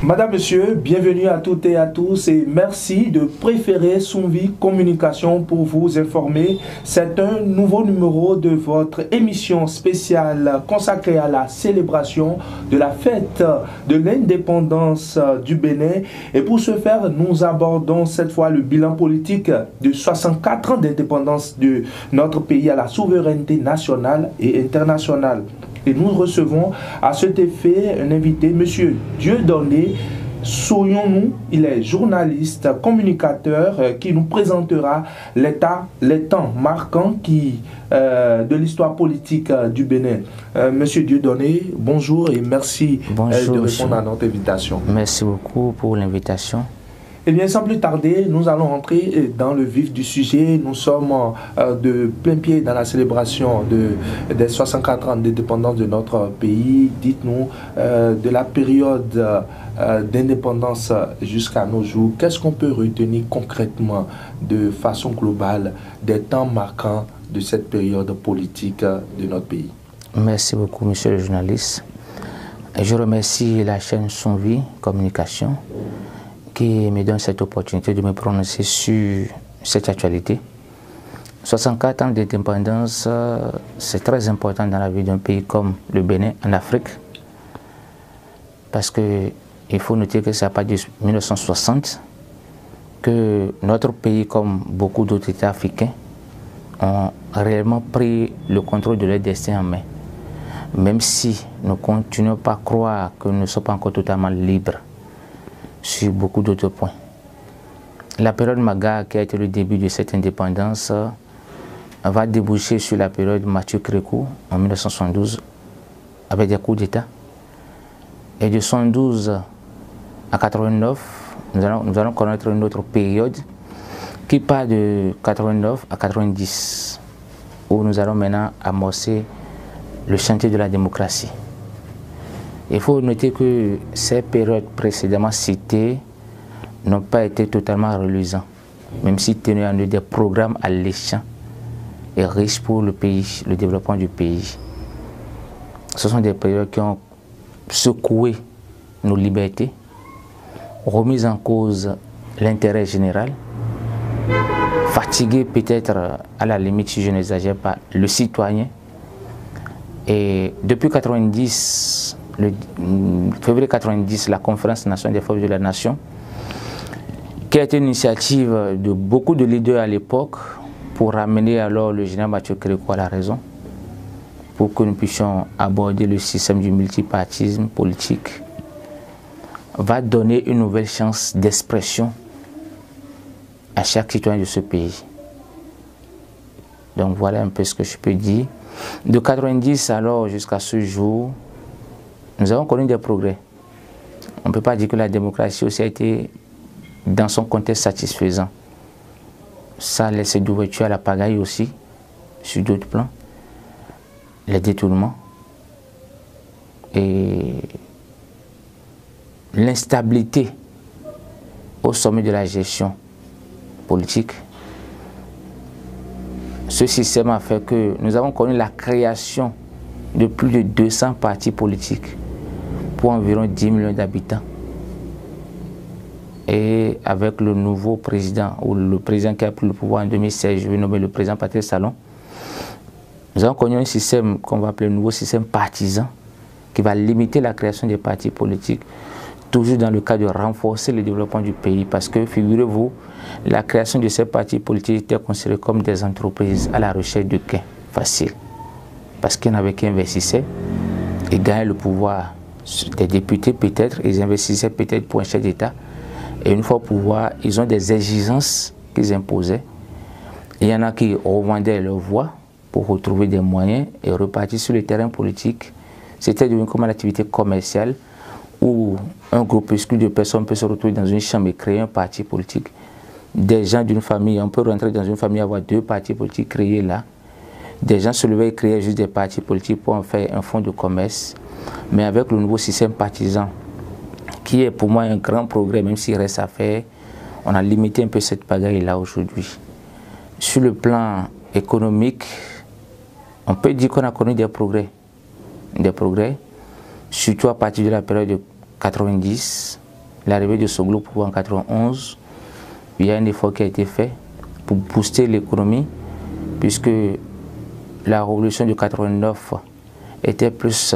Madame, Monsieur, bienvenue à toutes et à tous et merci de préférer Soumvi Communication pour vous informer. C'est un nouveau numéro de votre émission spéciale consacrée à la célébration de la fête de l'indépendance du Bénin. Et pour ce faire, nous abordons cette fois le bilan politique de 64 ans d'indépendance de notre pays à la souveraineté nationale et internationale. Et nous recevons à cet effet un invité, M. Dieudonné Soyons-nous. Il est journaliste, communicateur qui nous présentera les temps marquants de l'histoire politique du Bénin. Monsieur Dieudonné, bonjour et merci de répondre à notre invitation. Merci beaucoup pour l'invitation. Eh bien, sans plus tarder, nous allons entrer dans le vif du sujet. Nous sommes de plein pied dans la célébration des 64 ans d'indépendance de notre pays. Dites-nous, de la période d'indépendance jusqu'à nos jours, qu'est-ce qu'on peut retenir concrètement de façon globale des temps marquants de cette période politique de notre pays? Merci beaucoup, monsieur le journaliste. Je remercie la chaîne Soumvi Communication qui me donne cette opportunité de me prononcer sur cette actualité. 64 ans d'indépendance, c'est très important dans la vie d'un pays comme le Bénin en Afrique, parce qu'il faut noter que c'est à partir de 1960 que notre pays, comme beaucoup d'autres États africains, ont réellement pris le contrôle de leur destin en main. Même si nous ne continuons pas à croire que nous ne sommes pas encore totalement libres sur beaucoup d'autres points. La période Maga, qui a été le début de cette indépendance, va déboucher sur la période Mathieu Crékou en 1972 avec des coups d'État. Et de 1972 à 89, nous allons connaître une autre période qui part de 89 à 90, où nous allons maintenant amorcer le chantier de la démocratie. Il faut noter que ces périodes précédemment citées n'ont pas été totalement reluisantes, même si tenaient en eux des programmes alléchants et riches pour le pays, le développement du pays. Ce sont des périodes qui ont secoué nos libertés, remis en cause l'intérêt général, fatigué peut-être à la limite, si je n'exagère pas, le citoyen. Et depuis 90, le février 90, la conférence nationale des forces de la nation, qui a été une initiative de beaucoup de leaders à l'époque pour ramener alors le général Mathieu Crékou à la raison, pour que nous puissions aborder le système du multipartisme politique, va donner une nouvelle chance d'expression à chaque citoyen de ce pays. Donc voilà un peu ce que je peux dire. De 90 alors jusqu'à ce jour, nous avons connu des progrès. On ne peut pas dire que la démocratie aussi a été dans son contexte satisfaisant. Ça a laissé d'ouverture à la pagaille aussi, sur d'autres plans. Les détournements et l'instabilité au sommet de la gestion politique. Ce système a fait que nous avons connu la création de plus de 200 partis politiques pour environ 10 millions d'habitants. Et avec le nouveau président, ou le président qui a pris le pouvoir en 2016, je vais nommer le président Patrice Talon, nous avons connu un système qu'on va appeler le nouveau système partisan, qui va limiter la création des partis politiques, toujours dans le cas de renforcer le développement du pays. Parce que, figurez-vous, la création de ces partis politiques était considérée comme des entreprises à la recherche de gains faciles. Parce qu'il y en avait qui investissaient et gagnaient le pouvoir. Des députés peut-être, ils investissaient peut-être pour un chef d'État. Et une fois au pouvoir, ils ont des exigences qu'ils imposaient. Il y en a qui revendaient leur voix pour retrouver des moyens et repartir sur le terrain politique. C'était devenu comme une activité commerciale où un groupuscule de personnes peut se retrouver dans une chambre et créer un parti politique. Des gens d'une famille, on peut rentrer dans une famille et avoir 2 partis politiques créés là. Des gens se levaient et créaient juste des partis politiques pour en faire un fonds de commerce. Mais avec le nouveau système partisan, qui est pour moi un grand progrès, même s'il reste à faire, on a limité un peu cette pagaille-là aujourd'hui. Sur le plan économique, on peut dire qu'on a connu des progrès. Des progrès, surtout à partir de la période de 90, l'arrivée de Soglo au pouvoir en 91, il y a un effort qui a été fait pour booster l'économie, puisque la révolution de 89 était plus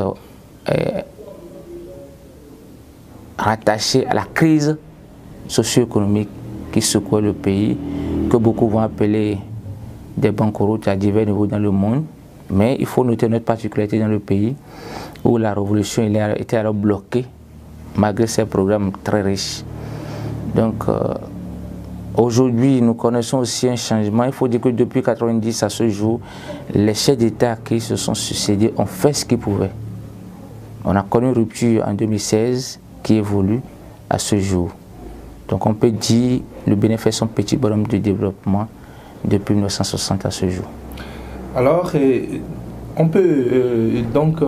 rattachée à la crise socio-économique qui secouait le pays, que beaucoup vont appeler des banqueroutes à divers niveaux dans le monde. Mais il faut noter notre particularité dans le pays, où la révolution était alors bloquée, malgré ces programmes très riches. Donc, aujourd'hui, nous connaissons aussi un changement. Il faut dire que depuis 1990 à ce jour, les chefs d'État qui se sont succédés ont fait ce qu'ils pouvaient. On a connu une rupture en 2016 qui évolue à ce jour. Donc on peut dire que le Bénin fait son petit bonhomme de développement depuis 1960 à ce jour. Alors, on peut donc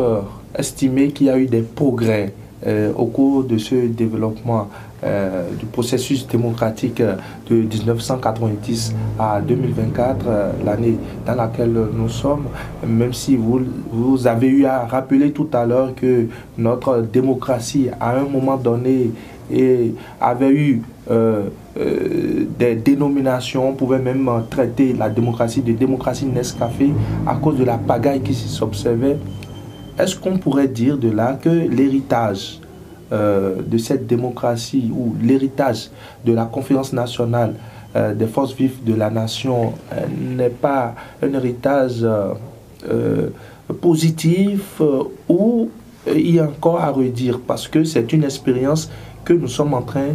estimer qu'il y a eu des progrès au cours de ce développement du processus démocratique de 1990 à 2024, l'année dans laquelle nous sommes, même si vous avez eu à rappeler tout à l'heure que notre démocratie, à un moment donné, avait eu des dénominations, on pouvait même traiter la démocratie de démocratie Nescafé à cause de la pagaille qui s'observait. Est-ce qu'on pourrait dire de là que l'héritage de cette démocratie ou l'héritage de la conférence nationale des forces vives de la nation n'est pas un héritage positif ou il y a encore à redire, parce que c'est une expérience que nous sommes en train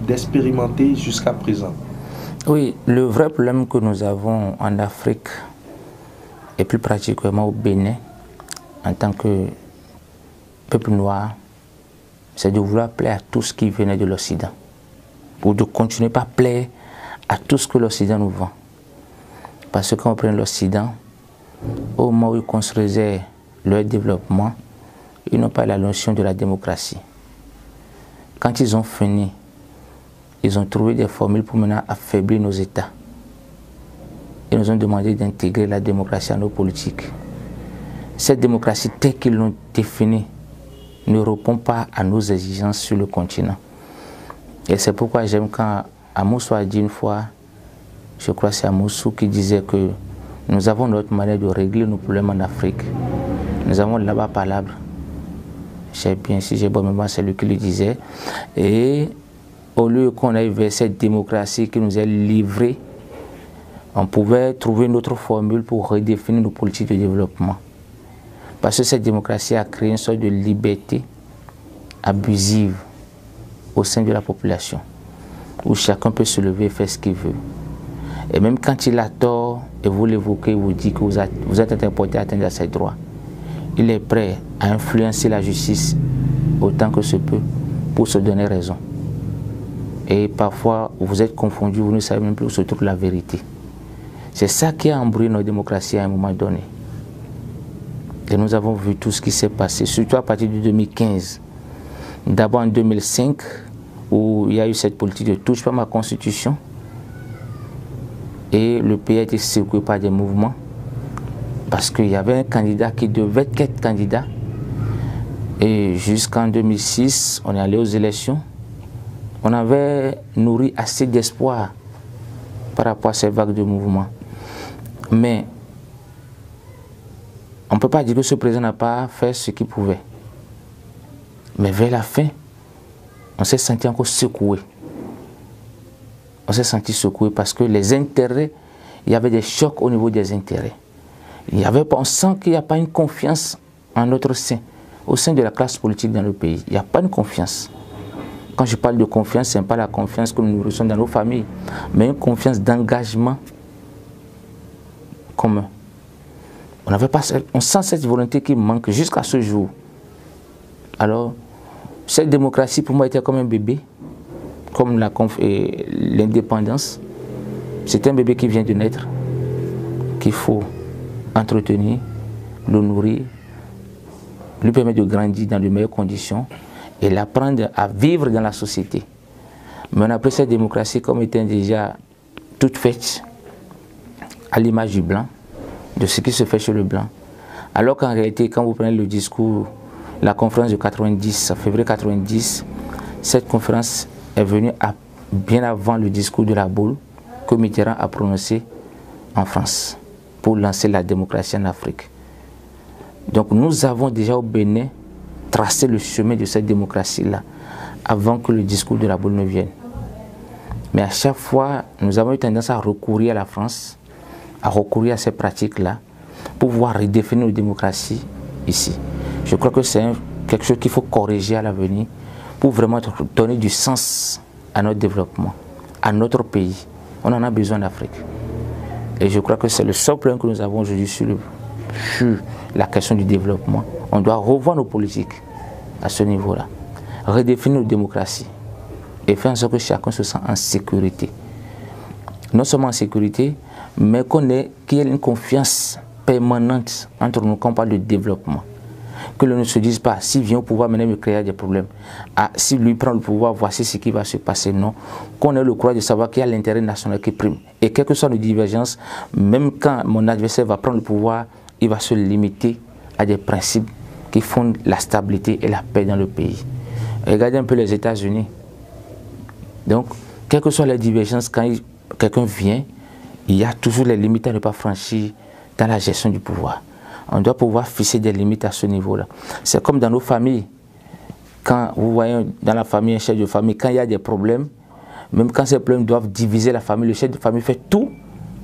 d'expérimenter jusqu'à présent? Oui, le vrai problème que nous avons en Afrique, et plus particulièrement au Bénin, en tant que peuple noir, c'est de vouloir plaire à tout ce qui venait de l'Occident, ou de continuer par plaire à tout ce que l'Occident nous vend. Parce que quand on prend l'Occident, au moment où ils construisaient leur développement, ils n'ont pas la notion de la démocratie. Quand ils ont fini, ils ont trouvé des formules pour maintenant affaiblir nos États. Ils nous ont demandé d'intégrer la démocratie à nos politiques. Cette démocratie telle qu'ils l'ont définie ne répond pas à nos exigences sur le continent. Et c'est pourquoi j'aime quand Amoussou a dit une fois, je crois que c'est Amoussou qui disait que nous avons notre manière de régler nos problèmes en Afrique. Nous avons là-bas palabre. Je sais bien, si j'ai bonne mémoire, c'est lui qui le disait. Et au lieu qu'on aille vers cette démocratie qui nous est livrée, on pouvait trouver une autre formule pour redéfinir nos politiques de développement. Parce que cette démocratie a créé une sorte de liberté abusive au sein de la population, où chacun peut se lever et faire ce qu'il veut. Et même quand il a tort, et vous l'évoquez, vous dites que vous êtes interporté à atteindre ses droits, il est prêt à influencer la justice autant que se peut pour se donner raison. Et parfois, vous êtes confondu, vous ne savez même plus où se trouve la vérité. C'est ça qui a embrouillé notre démocratie à un moment donné. Et nous avons vu tout ce qui s'est passé, surtout à partir de 2015. D'abord en 2005, où il y a eu cette politique de touche pas ma constitution. Et le pays a été secoué par des mouvements. Parce qu'il y avait un candidat qui devait être candidat. Et jusqu'en 2006, on est allé aux élections. On avait nourri assez d'espoir par rapport à ces vagues de mouvements. Mais on ne peut pas dire que ce président n'a pas fait ce qu'il pouvait. Mais vers la fin, on s'est senti encore secoué. On s'est senti secoué parce que les intérêts, il y avait des chocs au niveau des intérêts. On sent qu'il n'y a pas une confiance en notre sein, au sein de la classe politique dans le pays. Il n'y a pas une confiance. Quand je parle de confiance, ce n'est pas la confiance que nous ressentons dans nos familles, mais une confiance d'engagement commun. On sent cette volonté qui manque jusqu'à ce jour. Alors, cette démocratie pour moi était comme un bébé, comme l'indépendance. C'est un bébé qui vient de naître, qu'il faut entretenir, le nourrir, lui permettre de grandir dans de meilleures conditions et l'apprendre à vivre dans la société. Mais on a pris cette démocratie comme étant déjà toute faite à l'image du blanc, de ce qui se fait chez le blanc. Alors qu'en réalité, quand vous prenez le discours, la conférence de 90, février 90, cette conférence est venue bien avant le discours de la Boule que Mitterrand a prononcé en France pour lancer la démocratie en Afrique. Donc nous avons déjà au Bénin tracé le chemin de cette démocratie-là avant que le discours de la Boule ne vienne. Mais à chaque fois, nous avons eu tendance à recourir à la France, à recourir à ces pratiques-là pour pouvoir redéfinir nos démocraties ici. Je crois que c'est quelque chose qu'il faut corriger à l'avenir pour vraiment donner du sens à notre développement, à notre pays. On en a besoin d'Afrique. Et je crois que c'est le seul problème que nous avons aujourd'hui sur la question du développement. On doit revoir nos politiques à ce niveau-là, redéfinir nos démocraties et faire en sorte que chacun se sente en sécurité. Non seulement en sécurité, mais qu'il y ait une confiance permanente entre nous quand on parle de développement. Que l'on ne se dise pas, s'il vient au pouvoir, maintenant il me créera des problèmes. Ah, s'il lui prend le pouvoir, voici ce qui va se passer. Non. Qu'on ait le courage de savoir qu'il y a l'intérêt national qui prime. Et quelles que soient nos divergences, même quand mon adversaire va prendre le pouvoir, il va se limiter à des principes qui fondent la stabilité et la paix dans le pays. Regardez un peu les États-Unis. Donc, quelles que soient les divergences, quand quelqu'un vient, il y a toujours les limites à ne pas franchir dans la gestion du pouvoir. On doit pouvoir fixer des limites à ce niveau-là. C'est comme dans nos familles. Quand vous voyez dans la famille, un chef de famille, quand il y a des problèmes, même quand ces problèmes doivent diviser la famille, le chef de famille fait tout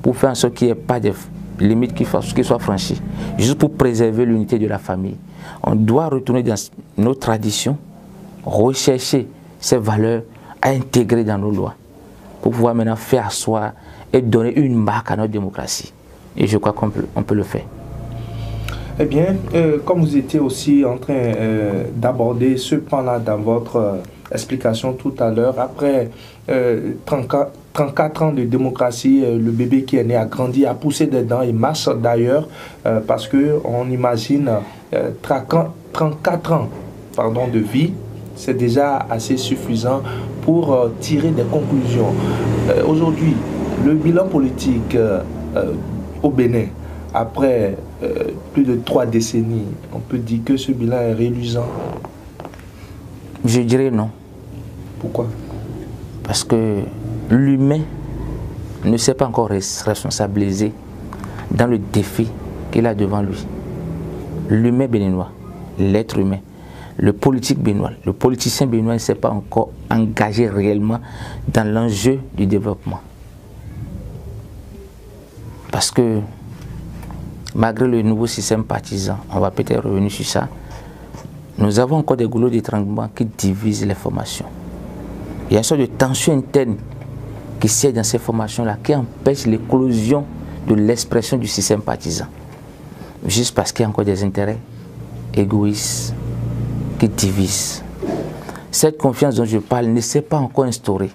pour faire en sorte qu'il n'y ait pas de limites qui soient franchies, juste pour préserver l'unité de la famille. On doit retourner dans nos traditions, rechercher ces valeurs à intégrer dans nos lois, pour pouvoir maintenant faire asseoir et donner une marque à notre démocratie. Et je crois qu'on peut le faire. Eh bien, comme vous étiez aussi en train d'aborder ce pan-là dans votre explication tout à l'heure, après 34 ans de démocratie, le bébé qui est né a grandi, a poussé des dents, il marche d'ailleurs, parce qu'on imagine 34 ans de vie, c'est déjà assez suffisant pour tirer des conclusions. Aujourd'hui, le bilan politique au Bénin, après plus de 3 décennies, on peut dire que ce bilan est reluisant? Je dirais non. Pourquoi? Parce que l'humain ne s'est pas encore responsabilisé dans le défi qu'il a devant lui. L'humain béninois, l'être humain, le politique béninois, le politicien béninois ne s'est pas encore engagé réellement dans l'enjeu du développement. Parce que malgré le nouveau système partisan, on va peut-être revenir sur ça, nous avons encore des goulots d'étranglement qui divisent les formations. Il y a une sorte de tension interne qui siège dans ces formations-là, qui empêche l'éclosion de l'expression du système partisan. Juste parce qu'il y a encore des intérêts égoïstes qui divisent. Cette confiance dont je parle ne s'est pas encore instaurée.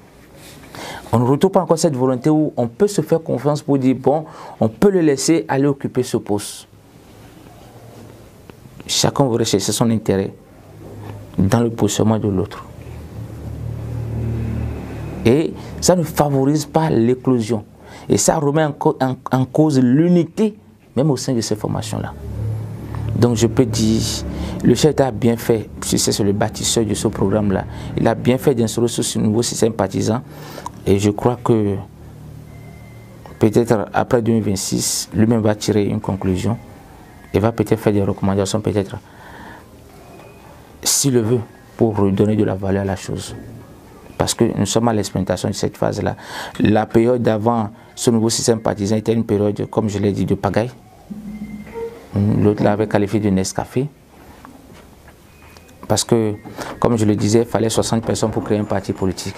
On ne retrouve pas encore cette volonté où on peut se faire confiance pour dire, bon, on peut le laisser aller occuper ce poste. Chacun veut rechercher son intérêt dans le positionnement de l'autre. Et ça ne favorise pas l'éclosion. Et ça remet en cause l'unité, même au sein de ces formations-là. Donc je peux dire, le chef d'État a bien fait, si c'est le bâtisseur de ce programme-là, il a bien fait d'instaurer ce nouveau système partisan. Et je crois que peut-être après 2026, lui-même va tirer une conclusion et va peut-être faire des recommandations, peut-être, s'il le veut, pour redonner de la valeur à la chose. Parce que nous sommes à l'expérimentation de cette phase-là. La période d'avant ce nouveau système partisan était une période, comme je l'ai dit, de pagaille. L'autre l'avait qualifié de Nescafé. Parce que, comme je le disais, il fallait 60 personnes pour créer un parti politique.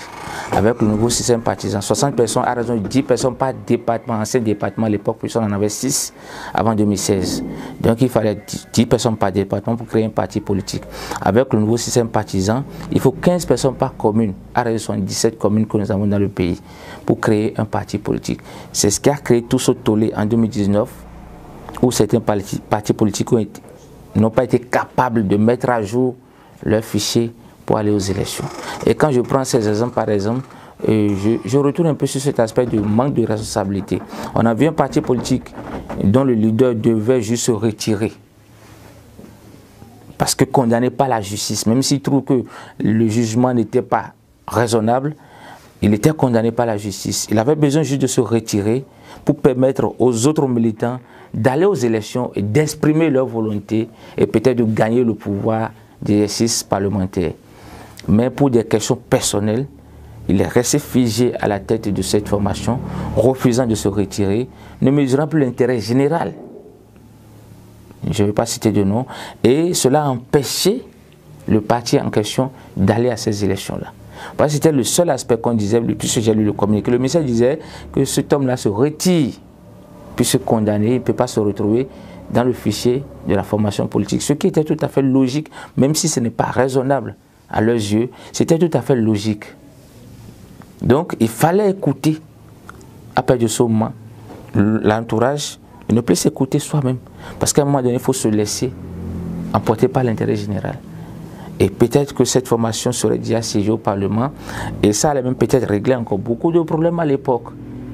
Avec le nouveau système partisan, 60 personnes à raison de 10 personnes par département. Ancien département, à l'époque, on en avait 6 avant 2016. Donc il fallait 10 personnes par département pour créer un parti politique. Avec le nouveau système partisan, il faut 15 personnes par commune, à raison de 17 communes que nous avons dans le pays, pour créer un parti politique. C'est ce qui a créé tout ce tollé en 2019, où certains partis politiques n'ont pas été capables de mettre à jour leurs fichiers pour aller aux élections. Et quand je prends ces exemples, par exemple, je retourne un peu sur cet aspect du manque de responsabilité. On a vu un parti politique dont le leader devait juste se retirer parce que condamné par la justice, même s'il trouve que le jugement n'était pas raisonnable, il était condamné par la justice. Il avait besoin juste de se retirer pour permettre aux autres militants d'aller aux élections et d'exprimer leur volonté et peut-être de gagner le pouvoir d'exercice parlementaire. Mais pour des questions personnelles, il est resté figé à la tête de cette formation, refusant de se retirer, ne mesurant plus l'intérêt général. Je ne vais pas citer de nom. Et cela a empêché le parti en question d'aller à ces élections-là. Parce que c'était le seul aspect qu'on disait, puisque j'ai lu le communiqué. Le ministère disait que cet homme-là se retire, puisque condamné, il ne peut pas se retrouver dans le fichier de la formation politique. Ce qui était tout à fait logique, même si ce n'est pas raisonnable à leurs yeux, c'était tout à fait logique. Donc, il fallait écouter, après de ce moment, l'entourage, et ne plus s'écouter soi-même. Parce qu'à un moment donné, il faut se laisser emporter par l'intérêt général. Et peut-être que cette formation serait déjà siégée au Parlement, et ça allait même peut-être régler encore beaucoup de problèmes à l'époque.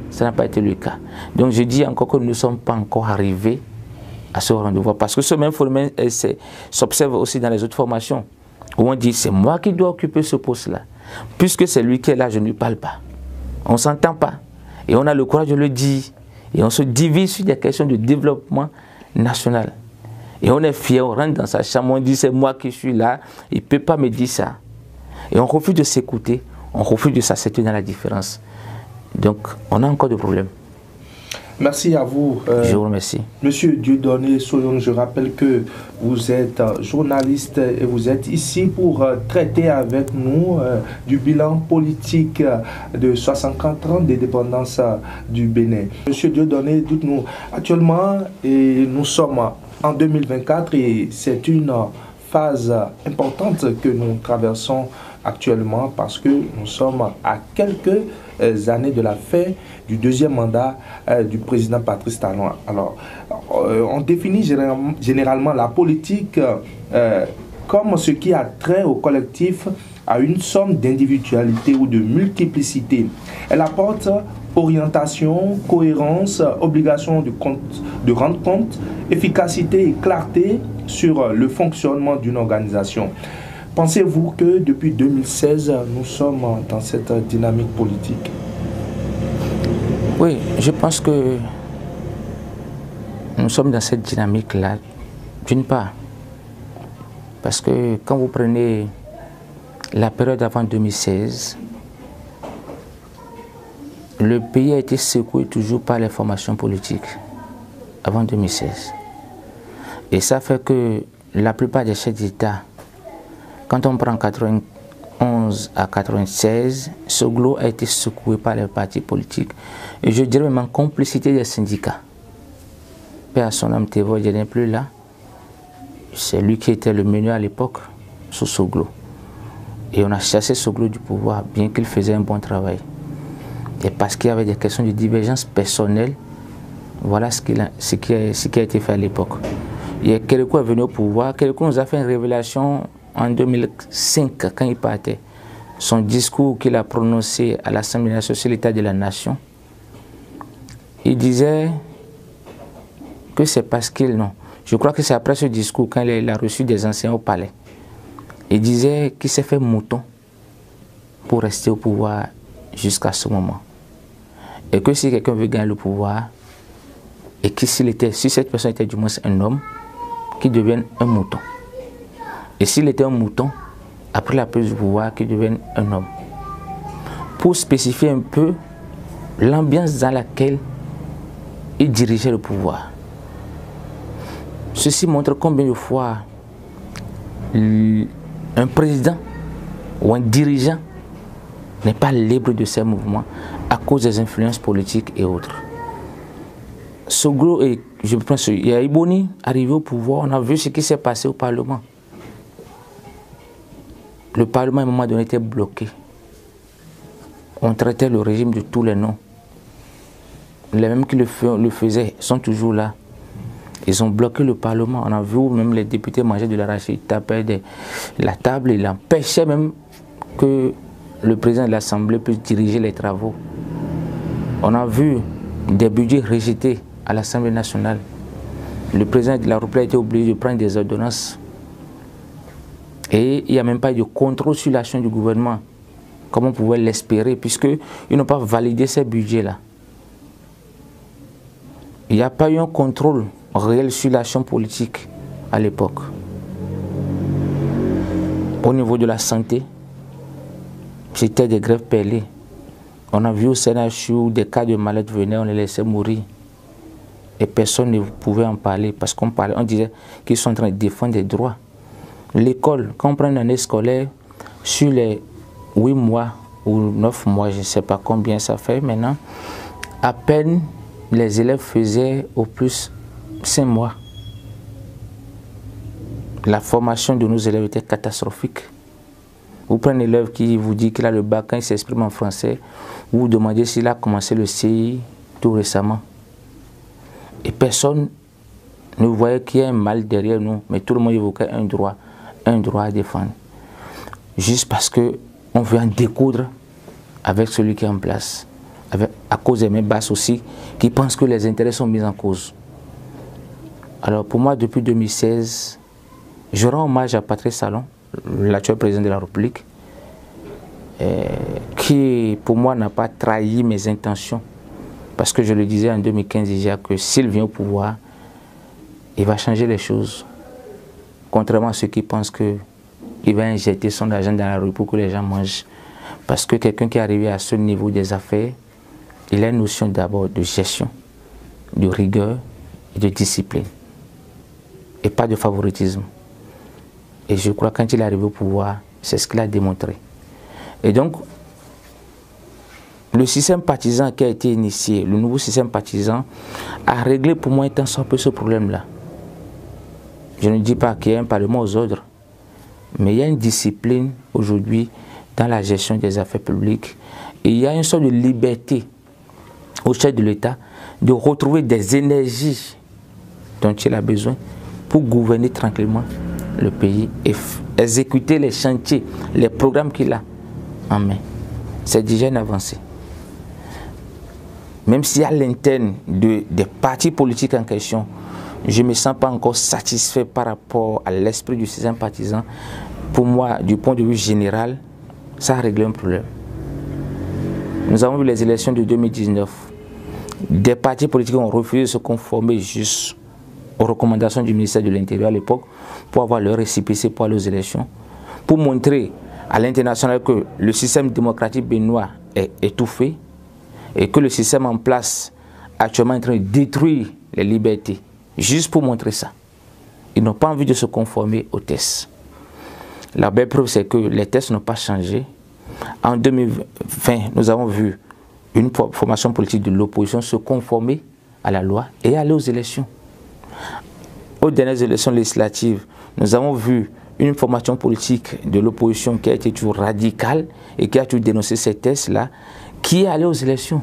Ça n'a pas été le cas. Donc, je dis encore que nous ne sommes pas encore arrivés à ce rendez-vous. Parce que ce même phénomène s'observe aussi dans les autres formations, où on dit, c'est moi qui dois occuper ce poste-là. Puisque c'est lui qui est là, je ne lui parle pas. On ne s'entend pas. Et on a le courage de le dire. Et on se divise sur des questions de développement national. Et on est fier, on rentre dans sa chambre, on dit c'est moi qui suis là, il ne peut pas me dire ça. Et on refuse de s'écouter, on refuse de s'accepter dans la différence. Donc on a encore des problèmes. Merci à vous. Je vous remercie. Monsieur Dieudonné Soyong, je rappelle que vous êtes journaliste et vous êtes ici pour traiter avec nous du bilan politique de 64 ans d'indépendance du Bénin. Monsieur Dieudonné, dites-nous, actuellement, et nous sommes en 2024 et c'est une phase importante que nous traversons actuellement parce que nous sommes à quelques années de la fin du deuxième mandat du président Patrice Talon. Alors, on définit généralement la politique comme ce qui a trait au collectif à une somme d'individualité ou de multiplicité. Elle apporte orientation, cohérence, obligation de rendre compte, efficacité et clarté sur le fonctionnement d'une organisation. Pensez-vous que depuis 2016, nous sommes dans cette dynamique politique? Oui, je pense que nous sommes dans cette dynamique-là, d'une part, parce que quand vous prenez la période avant 2016, le pays a été secoué toujours par les formations politiques, avant 2016. Et ça fait que la plupart des chefs d'État, quand on prend 91 à 96, Soglo a été secoué par les partis politiques. Et je dirais même en complicité des syndicats. Père à son âme, Thévo, il n'est plus là. C'est lui qui était le meilleur à l'époque, sous Soglo. Et on a chassé Soglo du pouvoir, bien qu'il faisait un bon travail. Et parce qu'il y avait des questions de divergence personnelle, voilà ce qui a été fait à l'époque. Il y a Kérékou est venu au pouvoir. Kérékou nous a fait une révélation en 2005, quand il partait. Son discours qu'il a prononcé à l'Assemblée nationale sur l'état de la nation, il disait que c'est parce qu'il... Non, je crois que c'est après ce discours, quand il a reçu des anciens au palais. Il disait qu'il s'est fait mouton pour rester au pouvoir jusqu'à ce moment. Et que si quelqu'un veut gagner le pouvoir, et que si cette personne était du moins un homme, qu'il devienne un mouton. Et s'il était un mouton, après la prise du pouvoir, qu'il devienne un homme. Pour spécifier un peu l'ambiance dans laquelle il dirigeait le pouvoir. Ceci montre combien de fois un président ou un dirigeant n'est pas libre de ses mouvements à cause des influences politiques et autres. Soglo et je pense il y a Iboni arrivé au pouvoir, on a vu ce qui s'est passé au Parlement. Le Parlement à un moment donné était bloqué. On traitait le régime de tous les noms. Les mêmes qui le faisaient sont toujours là. Ils ont bloqué le Parlement. On a vu même les députés manger de l'arachide, ils tapaient la table, ils empêchaient même que le président de l'Assemblée puisse diriger les travaux. On a vu des budgets rejetés à l'Assemblée nationale. Le président de la République a été obligé de prendre des ordonnances Et il n'y a même pas eu de contrôle sur l'action du gouvernement, comme on pouvait l'espérer, puisqu'ils n'ont pas validé ces budgets-là. Il n'y a pas eu un contrôle réel sur l'action politique à l'époque. Au niveau de la santé, c'était des grèves pelées. On a vu au CNHU où des cas de malades venaient, on les laissait mourir. Et personne ne pouvait en parler parce qu'on disait qu'ils sont en train de défendre des droits. L'école, quand on prend une année scolaire, sur les 8 mois ou 9 mois, je ne sais pas combien ça fait maintenant, à peine les élèves faisaient au plus 5 mois. La formation de nos élèves était catastrophique. Vous prenez un élève qui vous dit qu'il a le bac, quand il s'exprime en français, vous vous demandez s'il a commencé le CI tout récemment. Et personne ne voyait qu'il y a un mal derrière nous, mais tout le monde évoquait un droit à défendre. Juste parce qu'on veut en découdre avec celui qui est en place. À cause des mêmes basses aussi, qui pensent que les intérêts sont mis en cause. Alors pour moi, depuis 2016, je rends hommage à Patrice Talon, l'actuel président de la République, qui pour moi n'a pas trahi mes intentions. Parce que je le disais en 2015 déjà que s'il vient au pouvoir, il va changer les choses. Contrairement à ceux qui pensent qu'il va injecter son argent dans la rue pour que les gens mangent. Parce que quelqu'un qui est arrivé à ce niveau des affaires, il a une notion d'abord de gestion, de rigueur et de discipline. Et pas de favoritisme. Et je crois que quand il est arrivé au pouvoir, c'est ce qu'il a démontré. Et donc, le système partisan qui a été initié, le nouveau système partisan, a réglé pour moi un tant soit peu ce problème-là. Je ne dis pas qu'il y a un parlement aux ordres, mais il y a une discipline aujourd'hui dans la gestion des affaires publiques. Et il y a une sorte de liberté au chef de l'État de retrouver des énergies dont il a besoin pour gouverner tranquillement le pays et exécuter les chantiers, les programmes qu'il a en main. C'est déjà une avancée. Même si à l'interne des partis politiques en question, je ne me sens pas encore satisfait par rapport à l'esprit du système partisan, pour moi, du point de vue général, ça a réglé un problème. Nous avons vu les élections de 2019. Des partis politiques ont refusé de se conformer juste aux recommandations du ministère de l'Intérieur à l'époque pour avoir leur récépissé pour aller aux élections, pour montrer à l'international que le système démocratique béninois est étouffé et que le système en place actuellement est en train de détruire les libertés. Juste pour montrer ça. Ils n'ont pas envie de se conformer aux tests. La belle preuve, c'est que les tests n'ont pas changé. En 2020, nous avons vu une formation politique de l'opposition se conformer à la loi et aller aux élections. Aux dernières élections législatives, nous avons vu une formation politique de l'opposition qui a été toujours radicale et qui a toujours dénoncé ces tests-là, qui est allée aux élections,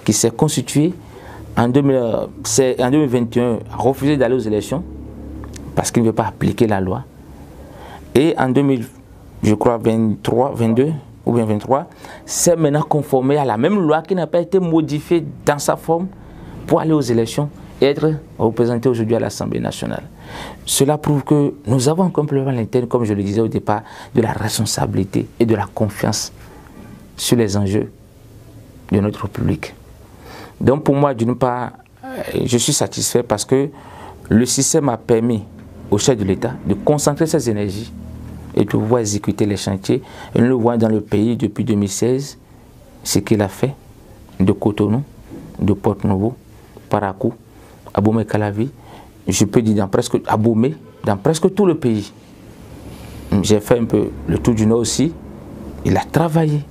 qui s'est constituée en 2021, a refusé d'aller aux élections parce qu'il ne veut pas appliquer la loi. Et en 2022 ou bien 23, s'est maintenant conformé à la même loi qui n'a pas été modifiée dans sa forme pour aller aux élections et être représenté aujourd'hui à l'Assemblée nationale. Cela prouve que nous avons un complément à l'interne, comme je le disais au départ, de la responsabilité et de la confiance sur les enjeux de notre République. Donc pour moi, d'une part, je suis satisfait parce que le système a permis au chef de l'État de concentrer ses énergies et de pouvoir exécuter les chantiers. Et nous le voyons dans le pays depuis 2016, ce qu'il a fait de Cotonou, de Porto-Novo, Parakou, Abomey-Calavi, je peux dire dans presque tout le pays. J'ai fait un peu le tour du Nord aussi. Il a travaillé.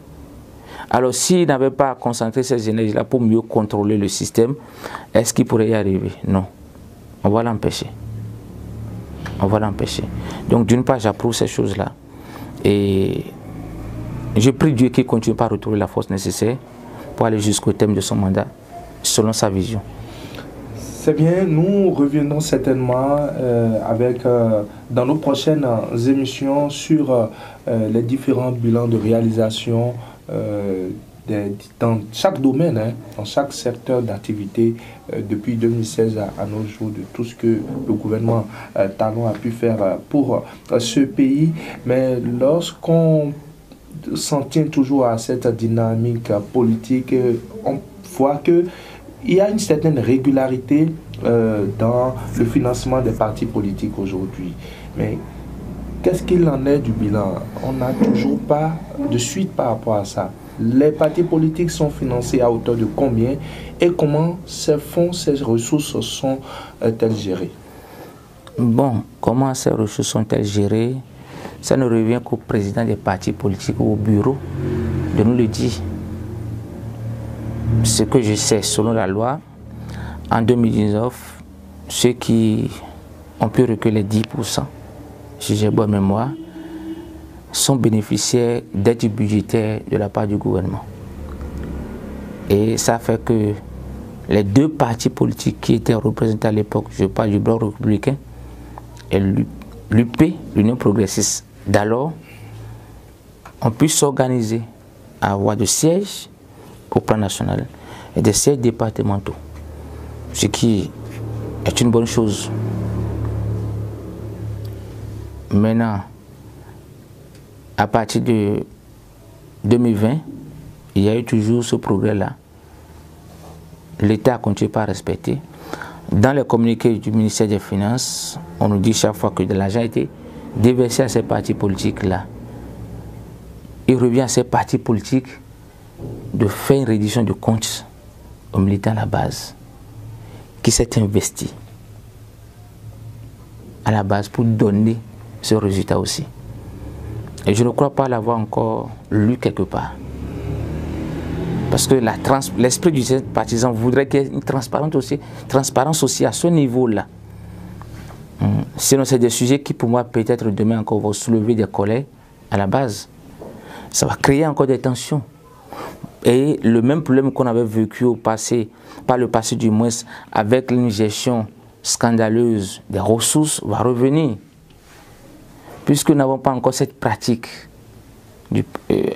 Alors s'il n'avait pas concentré ces énergies-là pour mieux contrôler le système, est-ce qu'il pourrait y arriver? Non. On va l'empêcher. On va l'empêcher. Donc d'une part, j'approuve ces choses-là. Et je prie Dieu qu'il continue par retrouver la force nécessaire pour aller jusqu'au terme de son mandat, selon sa vision. C'est bien, nous reviendrons certainement dans nos prochaines émissions sur les différents bilans de réalisation dans chaque domaine, hein, dans chaque secteur d'activité, depuis 2016 à nos jours, de tout ce que le gouvernement Talon a pu faire pour ce pays. Mais lorsqu'on s'en tient toujours à cette dynamique politique, on voit que il y a une certaine régularité dans le financement des partis politiques aujourd'hui. Mais qu'est-ce qu'il en est du bilan? On n'a toujours pas de suite par rapport à ça. Les partis politiques sont financés à hauteur de combien et comment ces fonds, ces ressources sont-elles gérées? Bon, comment ces ressources sont-elles gérées? Ça ne revient qu'au président des partis politiques ou au bureau de nous le dire. Ce que je sais, selon la loi, en 2019, ceux qui ont pu recueillir 10%, si j'ai bonne mémoire, sont bénéficiaires d'aides budgétaires de la part du gouvernement. Et ça fait que les deux partis politiques qui étaient représentés à l'époque, je parle du Bloc républicain et l'UP, l'Union progressiste d'alors, ont pu s'organiser à avoir de sièges au plan national et des sièges départementaux, ce qui est une bonne chose. Maintenant, à partir de 2020, il y a eu toujours ce progrès-là. L'État a continué par respecter. Dans les communiqués du ministère des Finances, on nous dit chaque fois que de l'argent a été déversé à ces partis politiques-là. Il revient à ces partis politiques de faire une reddition de comptes aux militants à la base, qui s'est investi à la base pour donner ce résultat aussi. Et je ne crois pas l'avoir encore lu quelque part. Parce que l'esprit du partisan voudrait qu'il y ait une transparence aussi à ce niveau-là. Sinon, c'est des sujets qui, pour moi, peut-être demain encore vont soulever des colères à la base. Ça va créer encore des tensions. Et le même problème qu'on avait vécu au passé, par le passé du moins, avec une gestion scandaleuse des ressources, va revenir. Puisque nous n'avons pas encore cette pratique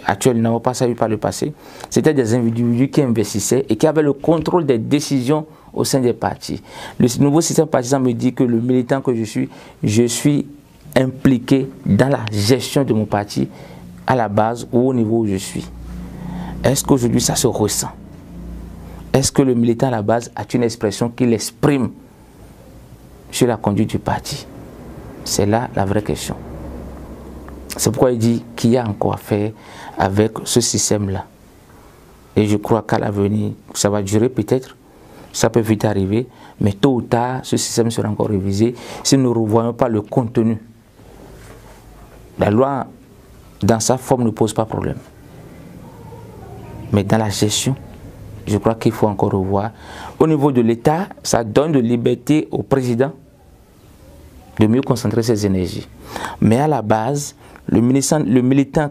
actuelle, nous n'avons pas ça eu par le passé, c'était des individus qui investissaient et qui avaient le contrôle des décisions au sein des partis. Le nouveau système partisan me dit que le militant que je suis impliqué dans la gestion de mon parti à la base ou au niveau où je suis. Est-ce qu'aujourd'hui ça se ressent? Est-ce que le militant à la base a une expression qu'il exprime sur la conduite du parti? C'est là la vraie question. C'est pourquoi il dit qu'il y a encore à faire avec ce système-là. Et je crois qu'à l'avenir, ça va durer peut-être, ça peut vite arriver, mais tôt ou tard, ce système sera encore révisé si nous ne revoyons pas le contenu. La loi, dans sa forme, ne pose pas problème. Mais dans la gestion, je crois qu'il faut encore revoir. Au niveau de l'État, ça donne de liberté au président de mieux concentrer ses énergies. Mais à la base, le militant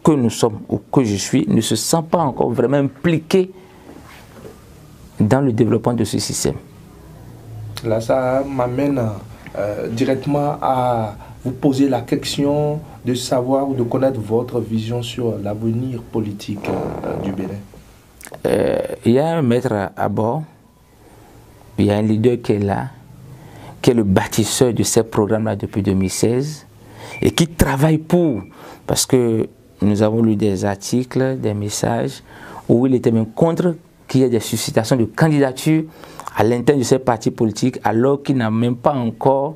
que nous sommes ou que je suis ne se sent pas encore vraiment impliqué dans le développement de ce système. Là, ça m'amène directement à vous poser la question de savoir ou de connaître votre vision sur l'avenir politique du Bénin. Il y a un maître à bord, il y a un leader qui est là, qui est le bâtisseur de ces programmes-là depuis 2016 et qui travaille pour, parce que nous avons lu des articles, des messages où il était même contre qu'il y ait des suscitations de candidatures à l'intérieur de ces partis politiques alors qu'il n'a même pas encore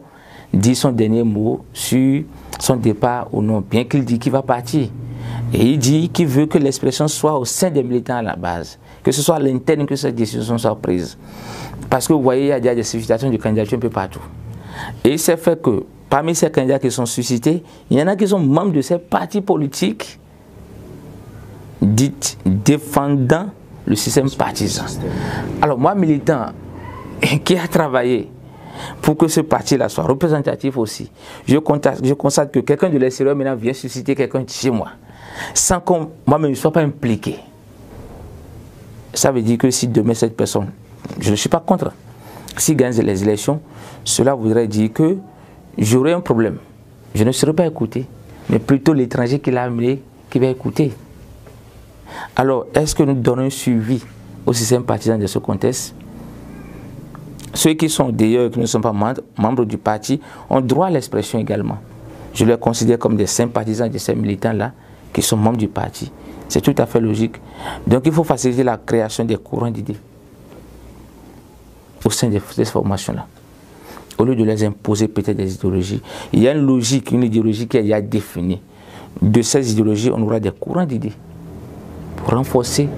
dit son dernier mot sur son départ ou non, bien qu'il dit qu'il va partir. Et il dit qu'il veut que l'expression soit au sein des militants à la base, que ce soit à l'interne que ces décisions soient prises. Parce que vous voyez, il y a des suscitations de candidatures un peu partout. Et c'est fait que parmi ces candidats qui sont suscités, il y en a qui sont membres de ces partis politiques dites défendant le système partisan. Alors moi, militant qui a travaillé pour que ce parti-là soit représentatif aussi, je constate que quelqu'un de l'extérieur maintenant vient susciter quelqu'un de chez moi, sans que moi-même ne sois pas impliqué. Ça veut dire que si demain cette personne, je ne suis pas contre, s'il gagne les élections, cela voudrait dire que j'aurai un problème. Je ne serai pas écouté, mais plutôt l'étranger qui l'a amené qui va écouter. Alors, est-ce que nous donnons un suivi au système partisan de ce contexte? Ceux qui sont d'ailleurs, qui ne sont pas membres du parti, ont droit à l'expression également. Je les considère comme des sympathisants de ces militants-là qui sont membres du parti. C'est tout à fait logique. Donc il faut faciliter la création des courants d'idées au sein de ces formations-là. Au lieu de les imposer peut-être des idéologies, il y a une logique, une idéologie qui est déjà définie. De ces idéologies, on aura des courants d'idées pour renforcer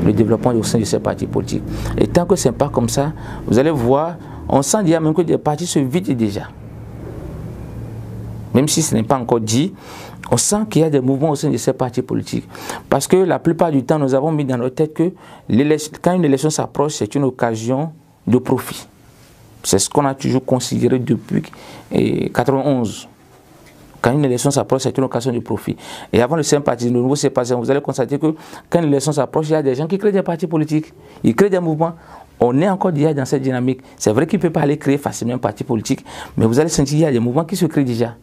le développement au sein de ces partis politiques. Et tant que ce n'est pas comme ça, vous allez voir, on sent déjà même que des partis se vident déjà. Même si ce n'est pas encore dit, on sent qu'il y a des mouvements au sein de ces partis politiques. Parce que la plupart du temps, nous avons mis dans notre tête que quand une élection s'approche, c'est une occasion de profit. C'est ce qu'on a toujours considéré depuis 1991. Quand une élection s'approche, c'est une occasion de profit. Et avant le sympathisme, le nouveau sympathisme, vous allez constater que quand une élection s'approche, il y a des gens qui créent des partis politiques, ils créent des mouvements. On est encore déjà dans cette dynamique. C'est vrai qu'il ne peut pas aller créer facilement un parti politique, mais vous allez sentir qu'il y a des mouvements qui se créent déjà.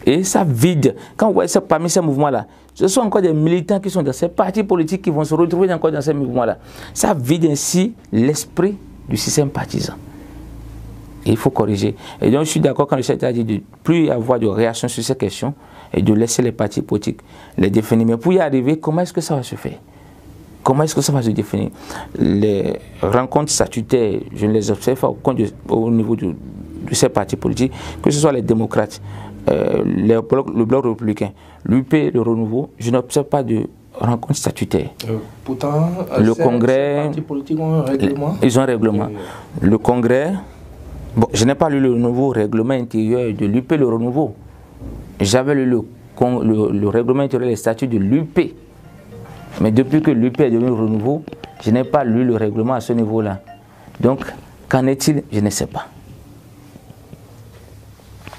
Et ça vide. Quand vous voyez ça, parmi ces mouvements-là, ce sont encore des militants qui sont dans ces partis politiques qui vont se retrouver encore dans ces mouvements-là. Ça vide ainsi l'esprit du système partisan. Et il faut corriger. Et donc je suis d'accord quand le chef a dit de ne plus avoir de réaction sur ces questions et de laisser les partis politiques les définir. Mais pour y arriver, comment est-ce que ça va se faire? Comment est-ce que ça va se définir? Les rencontres statutaires, je ne les observe pas au niveau de ces partis politiques, que ce soit les démocrates, le bloc républicain, l'UP, le renouveau, je n'observe pas de rencontres statutaires. Pourtant, le Congrès, ces partis politiques ont un règlement. Ils ont un règlement. Le Congrès, bon, je n'ai pas lu le nouveau règlement intérieur de l'UP, le renouveau. J'avais lu le règlement intérieur des statuts de l'UP. Mais depuis que l'UP est devenu renouveau, je n'ai pas lu le règlement à ce niveau-là. Donc, qu'en est-il? Je ne sais pas.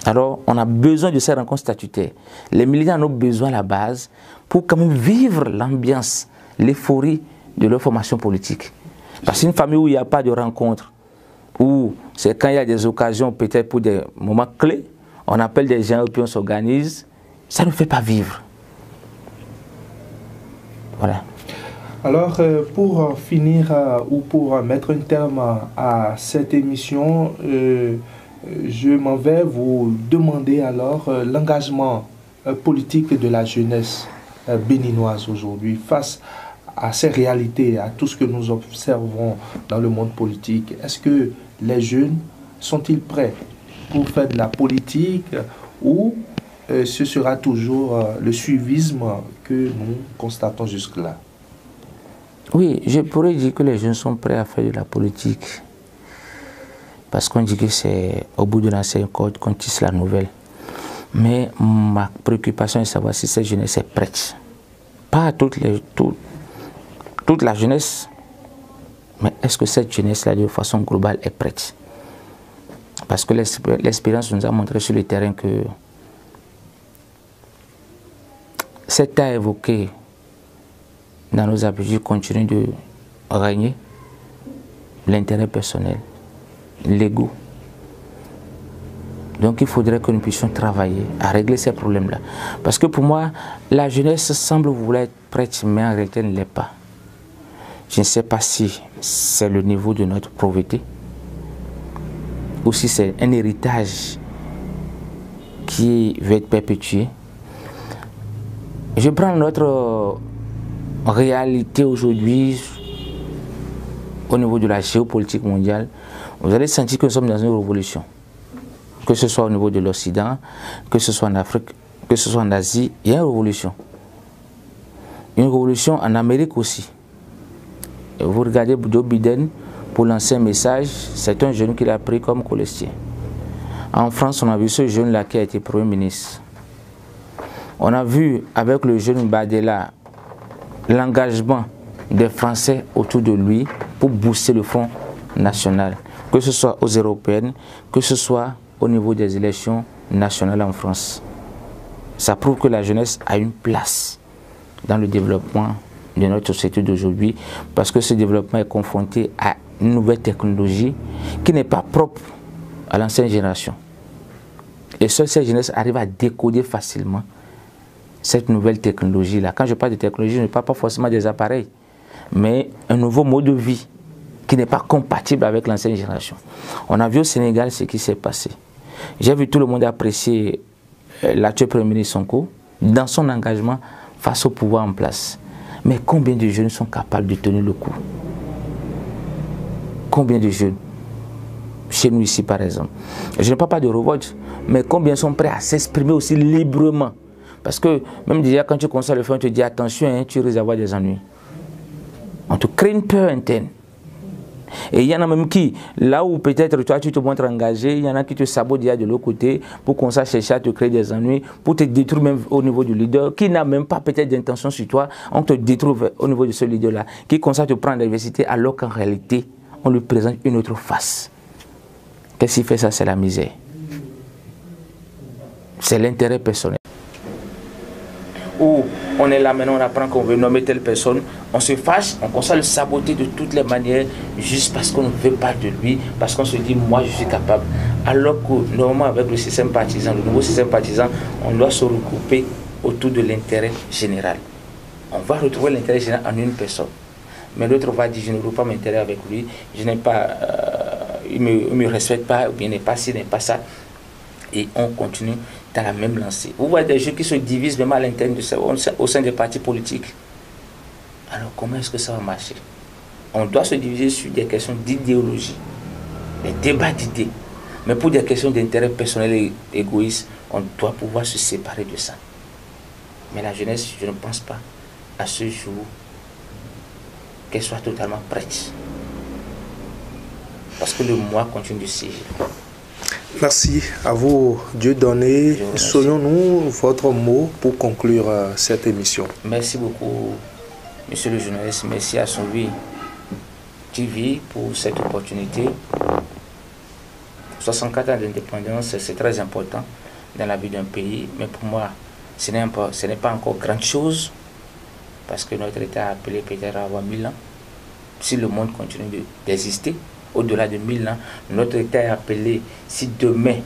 Alors, on a besoin de ces rencontres statutaires. Les militants ont besoin à la base pour quand même vivre l'ambiance, l'euphorie de leur formation politique. Parce qu'une famille où il n'y a pas de rencontre, où c'est quand il y a des occasions, peut-être pour des moments clés, on appelle des gens et puis on s'organise, ça ne fait pas vivre. Voilà. Alors, pour finir ou pour mettre un terme à cette émission, je m'en vais vous demander alors l'engagement politique de la jeunesse béninoise aujourd'hui face à ces réalités, à tout ce que nous observons dans le monde politique. Est-ce que les jeunes sont-ils prêts pour faire de la politique ou ce sera toujours le suivisme que nous constatons jusque-là? Oui, je pourrais dire que les jeunes sont prêts à faire de la politique. Parce qu'on dit que c'est au bout de l'ancien code qu'on tisse la nouvelle. Mais ma préoccupation est de savoir si cette jeunesse est prête. Pas toute la jeunesse, mais est-ce que cette jeunesse-là, de façon globale, est prête? Parce que l'expérience nous a montré sur le terrain que cet état évoqué dans nos habitudes continue de régner, l'intérêt personnel, l'ego. Donc il faudrait que nous puissions travailler à régler ces problèmes-là. Parce que pour moi, la jeunesse semble vouloir être prête, mais en réalité elle ne l'est pas. Je ne sais pas si c'est le niveau de notre pauvreté ou si c'est un héritage qui veut être perpétué. Je prends notre réalité aujourd'hui au niveau de la géopolitique mondiale. Vous allez sentir que nous sommes dans une révolution. Que ce soit au niveau de l'Occident, que ce soit en Afrique, que ce soit en Asie, il y a une révolution. Une révolution en Amérique aussi. Et vous regardez Joe Biden, pour lancer un message, c'est un jeune qui l'a pris comme cholestien. En France, on a vu ce jeune-là qui a été Premier ministre. On a vu avec le jeune Badela l'engagement des Français autour de lui pour booster le Front National, que ce soit aux européennes, que ce soit au niveau des élections nationales en France. Ça prouve que la jeunesse a une place dans le développement de notre société d'aujourd'hui, parce que ce développement est confronté à une nouvelle technologie qui n'est pas propre à l'ancienne génération. Et seule cette jeunesse arrive à décoder facilement cette nouvelle technologie-là. Quand je parle de technologie, je ne parle pas forcément des appareils, mais un nouveau mode de vie qui n'est pas compatible avec l'ancienne génération. On a vu au Sénégal ce qui s'est passé. J'ai vu tout le monde apprécier l'actuel Premier ministre Sonko dans son engagement face au pouvoir en place. Mais combien de jeunes sont capables de tenir le coup? Combien de jeunes? Chez nous ici par exemple. Je ne parle pas de révolte, mais combien sont prêts à s'exprimer aussi librement? Parce que même déjà quand tu constates le fait, on te dit attention, hein, tu risques d'avoir des ennuis. On te crée une peur interne. Et il y en a même qui, là où peut-être toi tu te montres engagé, il y en a qui te sabotent déjà de l'autre côté pour qu'on sache chercher à te créer des ennuis, pour te détruire même au niveau du leader, qui n'a même pas peut-être d'intention sur toi, on te détruit au niveau de ce leader-là, qui constate te prendre l'adversité alors qu'en réalité, on lui présente une autre face. Qu'est-ce qui fait ça? C'est la misère. C'est l'intérêt personnel. Où on est là maintenant, on apprend qu'on veut nommer telle personne, on se fâche, on commence à le saboter de toutes les manières, juste parce qu'on ne veut pas de lui, parce qu'on se dit, moi je suis capable. Alors que normalement avec le système partisan, le nouveau système partisan, on doit se regrouper autour de l'intérêt général. On va retrouver l'intérêt général en une personne. Mais l'autre va dire, je ne veux pas m'intéresser avec lui, je n'ai pas, il ne me respecte pas, ou bien il n'est pas ci, il n'est pas ça. Et on continue dans la même lancée. Vous voyez des jeux qui se divisent même à l'intérieur au sein des partis politiques. Alors comment est-ce que ça va marcher? On doit se diviser sur des questions d'idéologie, des débats d'idées. Mais pour des questions d'intérêt personnel et égoïste, on doit pouvoir se séparer de ça. Mais la jeunesse, je ne pense pas à ce jour qu'elle soit totalement prête. Parce que le moi continue de siéger. Merci à vous, Dieudonné. Soyons-nous votre mot pour conclure cette émission. Merci beaucoup, monsieur le journaliste. Merci à Sonvi TV pour cette opportunité. 64 ans d'indépendance, c'est très important dans la vie d'un pays. Mais pour moi, ce n'est pas encore grande chose. Parce que notre État a appelé peut-être à avoir 1000 ans. Si le monde continue d'exister, au-delà de 1000 ans, notre État est appelé, si demain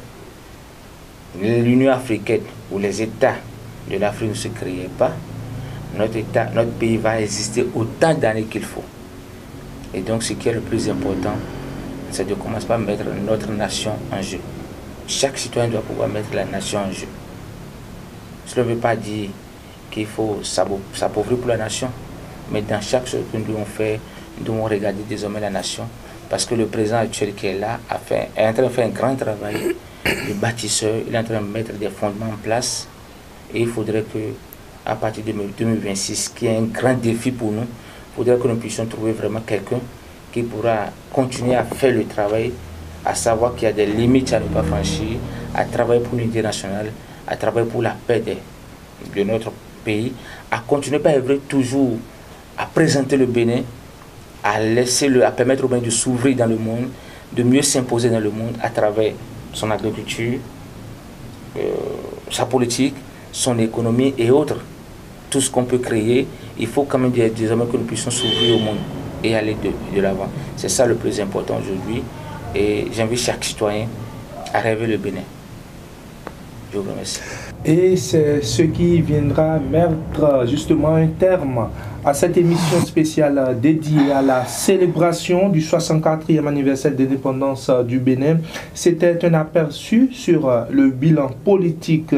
l'Union africaine ou les États de l'Afrique ne se créaient pas, notre pays va exister autant d'années qu'il faut. Et donc ce qui est le plus important, c'est de commencer par mettre notre nation en jeu. Chaque citoyen doit pouvoir mettre la nation en jeu. Cela ne veut pas dire qu'il faut s'appauvrir pour la nation, mais dans chaque chose que nous devons faire, nous devons regarder désormais la nation. Parce que le président actuel qui est là est en train de faire un grand travail de bâtisseur, il est en train de mettre des fondements en place. Et il faudrait que, à partir de 2026, qui est un grand défi pour nous, il faudrait que nous puissions trouver vraiment quelqu'un qui pourra continuer à faire le travail, à savoir qu'il y a des limites à ne pas franchir, à travailler pour l'unité nationale, à travailler pour la paix de notre pays, à continuer à œuvrer toujours, à présenter le Bénin, à permettre au Bénin de s'ouvrir dans le monde, de mieux s'imposer dans le monde à travers son agriculture, sa politique, son économie et autres. Tout ce qu'on peut créer, il faut quand même désormais que nous puissions s'ouvrir au monde et aller de l'avant. C'est ça le plus important aujourd'hui. Et j'invite chaque citoyen à rêver le Bénin. Je vous remercie. Et c'est ce qui viendra mettre justement un terme à cette émission spéciale dédiée à la célébration du 64e anniversaire d'indépendance du Bénin. C'était un aperçu sur le bilan politique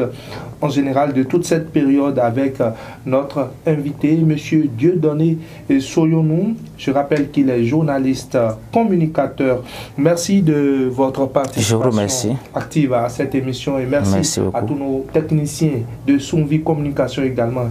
en général de toute cette période avec notre invité, M. Dieudonné Soyonou. Je rappelle qu'il est journaliste, communicateur. Merci de votre participation active à cette émission et merci à tous nos techniciens de Sonvi Communication également.